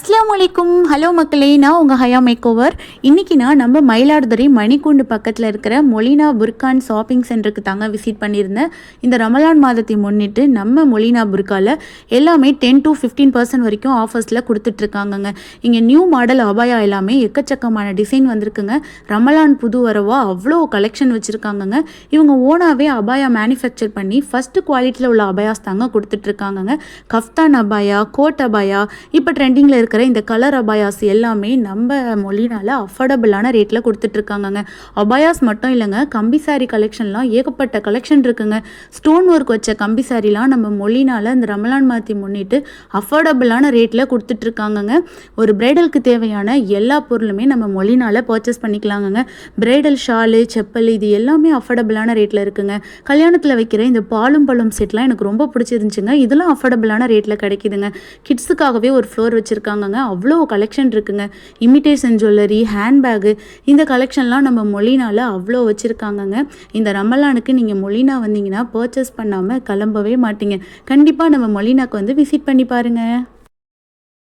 அஸ்ஸலாமு அலைக்கும். ஹலோ மக்களே, நான் உங்கள் ஹயா மேக் ஓவர். இன்றைக்கி நான் நம்ம மயிலாடுதுறை மணிக்கூண்டு பக்கத்தில் இருக்கிற மொலினா புர்கான் ஷாப்பிங் சென்டருக்கு தாங்க விசிட் பண்ணியிருந்தேன். இந்த ரமலான் மாதத்தை முன்னிட்டு நம்ம மொலினா புர்காவில் எல்லாமே 10 to 15% வரைக்கும் ஆஃபர்ஸில் கொடுத்துட்ருக்காங்கங்க. இங்கே நியூ மாடல் அபாயா எல்லாமே எக்கச்சக்கமான டிசைன் வந்திருக்குங்க. ரமலான் புது வரவா அவ்வளோ கலெக்ஷன் வச்சுருக்காங்கங்க. இவங்க ஓனாகவே அபாயா மேனுஃபேக்சர் பண்ணி ஃபஸ்ட்டு குவாலிட்டியில் உள்ள அபாயாஸ் தாங்க கொடுத்துட்ருக்காங்கங்க. கஃப்தான் அபாயா, கோட் அபாயா, இப்போ ட்ரெண்டிங்கில் இருக்கிற இந்த கலர் அபாயாஸ் எல்லாமே நம்ம மொழினால அஃபோர்டபுளான ரேட்டில் கொடுத்துட்ருக்காங்கங்க. அபாயாஸ் மட்டும் இல்லைங்க, கம்பி சாரி கலெக்ஷன்லாம் ஏகப்பட்ட கலெக்ஷன் இருக்குங்க. ஸ்டோன் ஒர்க் வச்ச கம்பி சாரிலாம் நம்ம மொழினால இந்த ரமலான் மாற்றி முன்னிட்டு அஃபோர்டபுளான ரேட்டில் கொடுத்துட்ருக்காங்கங்க. ஒரு பிரைடலுக்கு தேவையான எல்லா பொருளுமே நம்ம மொழினால பர்ச்சேஸ் பண்ணிக்கலாங்கங்க. பிரைடல் ஷாலு, செப்பல் இது எல்லாமே அஃபோர்டபுளான ரேட்டில் இருக்குங்க. கல்யாணத்தில் வைக்கிற இந்த பாலும் பழம் செட்லாம் எனக்கு ரொம்ப பிடிச்சிருந்துச்சுங்க. இதெல்லாம் அஃபோர்டபுளான ரேட்டில் கிடைக்குதுங்க. கிட்ஸுக்காகவே ஒரு ஃப்ளோர் வச்சுருக்காங்கங்க. அவ்வளோ கலெக்ஷன் இருக்குங்க. இமிட்டேஷன் ஜுவல்லரி, ஹேண்ட்பேகு, இந்த கலெக்ஷன்லாம் நம்ம மொழினால அவ்வளோ வச்சுருக்காங்கங்க. இந்த ரமலானுக்கு நீங்கள் மொழினா வந்தீங்கன்னா பர்ச்சேஸ் பண்ணாமல் கிளம்பவே மாட்டீங்க. கண்டிப்பாக நம்ம மொழினாக்கு வந்து விசிட் பண்ணி பாருங்கள்.